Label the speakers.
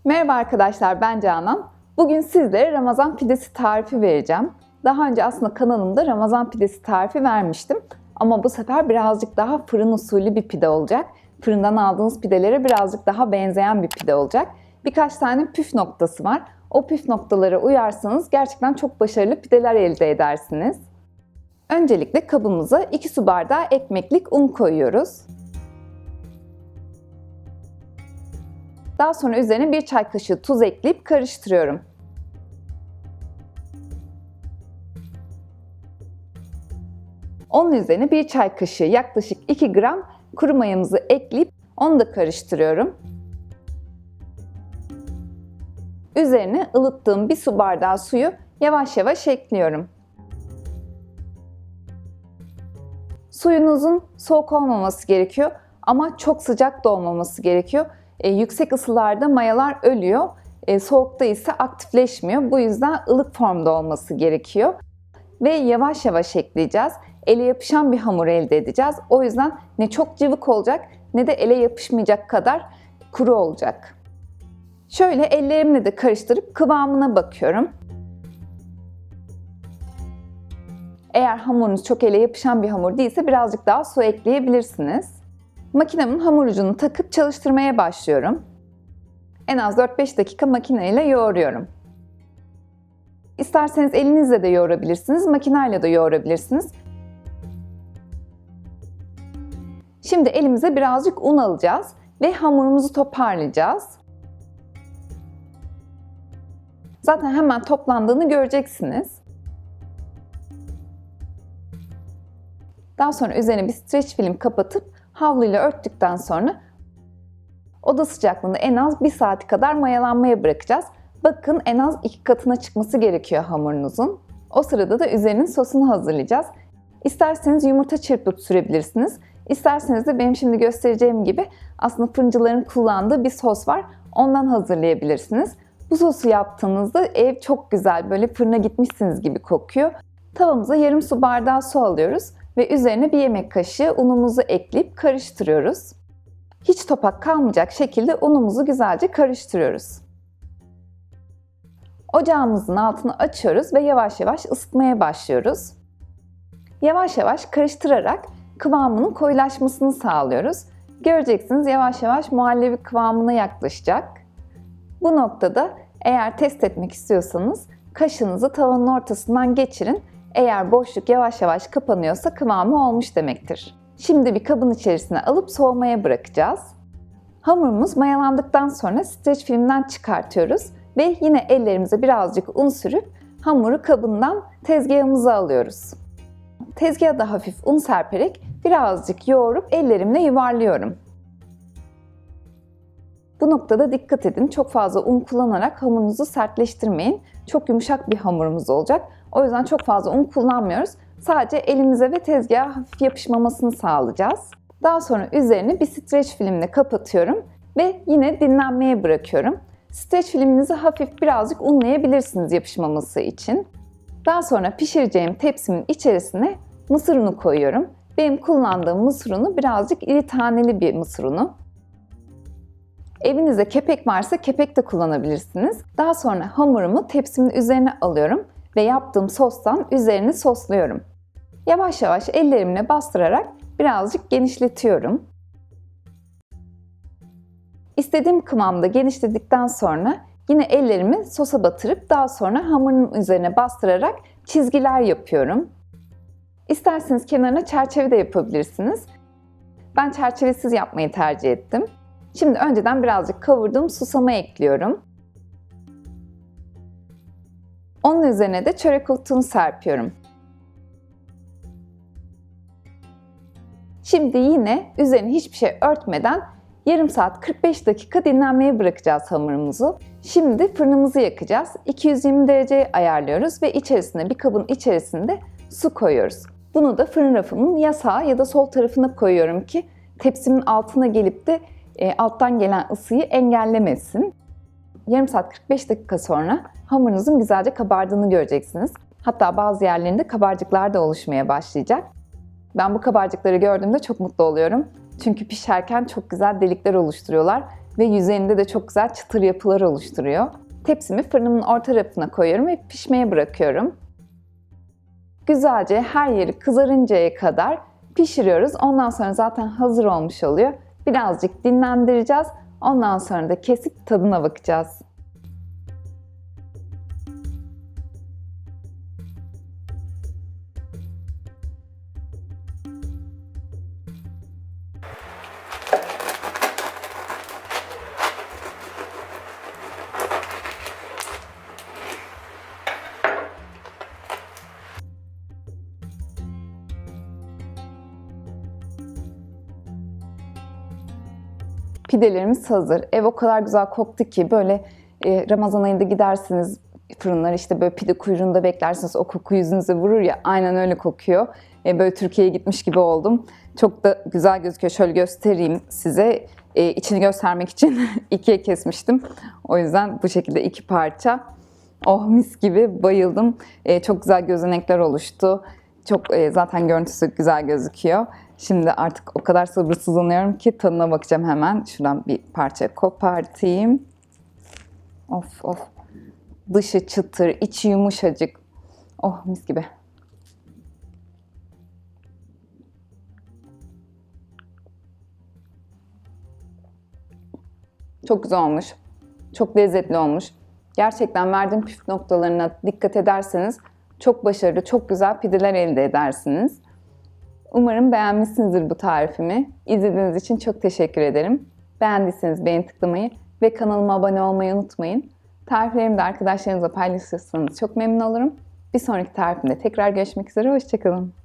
Speaker 1: Merhaba arkadaşlar, ben Canan. Bugün sizlere Ramazan pidesi tarifi vereceğim. Daha önce aslında kanalımda Ramazan pidesi tarifi vermiştim. Ama bu sefer birazcık daha fırın usulü bir pide olacak. Fırından aldığınız pidelere birazcık daha benzeyen bir pide olacak. Birkaç tane püf noktası var. O püf noktalara uyarsanız gerçekten çok başarılı pideler elde edersiniz. Öncelikle kabımıza 2 su bardağı ekmeklik un koyuyoruz. Daha sonra üzerine 1 çay kaşığı tuz ekleyip karıştırıyorum. Onun üzerine 1 çay kaşığı yaklaşık 2 gram kuru mayamızı ekleyip onu da karıştırıyorum. Üzerine ılıttığım 1 su bardağı suyu yavaş yavaş ekliyorum. Suyunuzun soğuk olmaması gerekiyor ama çok sıcak da olmaması gerekiyor. Yüksek ısılarda mayalar ölüyor, soğukta ise aktifleşmiyor. Bu yüzden ılık formda olması gerekiyor. Ve yavaş yavaş ekleyeceğiz. Ele yapışan bir hamur elde edeceğiz. O yüzden ne çok cıvık olacak ne de ele yapışmayacak kadar kuru olacak. Şöyle ellerimle de karıştırıp kıvamına bakıyorum. Eğer hamurunuz çok ele yapışan bir hamur değilse birazcık daha su ekleyebilirsiniz. Makinemin hamur ucunu takıp çalıştırmaya başlıyorum. En az 4-5 dakika makineyle yoğuruyorum. İsterseniz elinizle de yoğurabilirsiniz, makineyle de yoğurabilirsiniz. Şimdi elimize birazcık un alacağız ve hamurumuzu toparlayacağız. Zaten hemen toplandığını göreceksiniz. Daha sonra üzerine bir streç film kapatıp havluyla örttükten sonra oda sıcaklığında en az 1 saat kadar mayalanmaya bırakacağız. Bakın en az 2 katına çıkması gerekiyor hamurunuzun. O sırada da üzerinin sosunu hazırlayacağız. İsterseniz yumurta çırpıp sürebilirsiniz. İsterseniz de benim şimdi göstereceğim gibi aslında fırıncıların kullandığı bir sos var. Ondan hazırlayabilirsiniz. Bu sosu yaptığınızda ev çok güzel, böyle fırına gitmişsiniz gibi kokuyor. Tavamıza yarım su bardağı su alıyoruz ve üzerine 1 yemek kaşığı unumuzu ekleyip karıştırıyoruz. Hiç topak kalmayacak şekilde unumuzu güzelce karıştırıyoruz. Ocağımızın altını açıyoruz ve yavaş yavaş ısıtmaya başlıyoruz. Yavaş yavaş karıştırarak kıvamının koyulaşmasını sağlıyoruz. Göreceksiniz yavaş yavaş muhallebi kıvamına yaklaşacak. Bu noktada eğer test etmek istiyorsanız kaşığınızı tavanın ortasından geçirin. Eğer boşluk yavaş yavaş kapanıyorsa kıvamı olmuş demektir. Şimdi bir kabın içerisine alıp soğumaya bırakacağız. Hamurumuz mayalandıktan sonra streç filmden çıkartıyoruz ve yine ellerimize birazcık un sürüp hamuru kabından tezgahımıza alıyoruz. Tezgaha da hafif un serperek birazcık yoğurup ellerimle yuvarlıyorum. Bu noktada dikkat edin, çok fazla un kullanarak hamurunuzu sertleştirmeyin. Çok yumuşak bir hamurumuz olacak. O yüzden çok fazla un kullanmıyoruz. Sadece elimize ve tezgaha hafif yapışmamasını sağlayacağız. Daha sonra üzerini bir streç filmle kapatıyorum ve yine dinlenmeye bırakıyorum. Streç filminizi hafif birazcık unlayabilirsiniz yapışmaması için. Daha sonra pişireceğim tepsimin içerisine mısır unu koyuyorum. Benim kullandığım mısır unu birazcık iri taneli bir mısır unu. Evinizde kepek varsa kepek de kullanabilirsiniz. Daha sonra hamurumu tepsimin üzerine alıyorum ve yaptığım sostan üzerini sosluyorum. Yavaş yavaş ellerimle bastırarak birazcık genişletiyorum. İstediğim kıvamda genişledikten sonra yine ellerimi sosa batırıp daha sonra hamurun üzerine bastırarak çizgiler yapıyorum. İsterseniz kenarına çerçeve de yapabilirsiniz. Ben çerçevesiz yapmayı tercih ettim. Şimdi önceden birazcık kavurduğum susamı ekliyorum. Onun üzerine de çörek otunu serpiyorum. Şimdi yine üzerine hiçbir şey örtmeden yarım saat 45 dakika dinlenmeye bırakacağız hamurumuzu. Şimdi fırınımızı yakacağız. 220 dereceye ayarlıyoruz ve içerisine bir kabın içerisinde su koyuyoruz. Bunu da fırın rafımın ya sağ ya da sol tarafına koyuyorum ki tepsimin altına gelip de alttan gelen ısıyı engellemesin. Yarım saat 45 dakika sonra hamurunuzun güzelce kabardığını göreceksiniz. Hatta bazı yerlerinde kabarcıklar da oluşmaya başlayacak. Ben bu kabarcıkları gördüğümde çok mutlu oluyorum. Çünkü pişerken çok güzel delikler oluşturuyorlar ve yüzeyinde de çok güzel çıtır yapılar oluşturuyor. Tepsimi fırınımın orta rafına koyuyorum ve pişmeye bırakıyorum. Güzelce her yeri kızarıncaya kadar pişiriyoruz. Ondan sonra zaten hazır olmuş oluyor. Birazcık dinlendireceğiz. Ondan sonra da kesip tadına bakacağız. Pidelerimiz hazır. Ev o kadar güzel koktu ki böyle Ramazan ayında gidersiniz fırınlar, işte böyle pide kuyruğunda beklersiniz, o koku yüzünüze vurur ya, aynen öyle kokuyor. Böyle Türkiye'ye gitmiş gibi oldum. Çok da güzel gözüküyor. Şöyle göstereyim size. İçini göstermek için ikiye kesmiştim. O yüzden bu şekilde 2 parça. Oh, mis gibi, bayıldım. Çok güzel gözenekler oluştu. Çok zaten görüntüsü güzel gözüküyor. Şimdi artık o kadar sabırsızlanıyorum ki tadına bakacağım hemen. Şuradan bir parça kopartayım. Of of. Dışı çıtır, içi yumuşacık. Oh, mis gibi. Çok güzel olmuş. Çok lezzetli olmuş. Gerçekten verdiğim püf noktalarına dikkat ederseniz çok başarılı, çok güzel pideler elde edersiniz. Umarım beğenmişsinizdir bu tarifimi. İzlediğiniz için çok teşekkür ederim. Beğendiyseniz beğen tıklamayı ve kanalıma abone olmayı unutmayın. Tariflerimi de arkadaşlarınızla paylaşırsanız çok memnun olurum. Bir sonraki tarifimde tekrar görüşmek üzere. Hoşça kalın.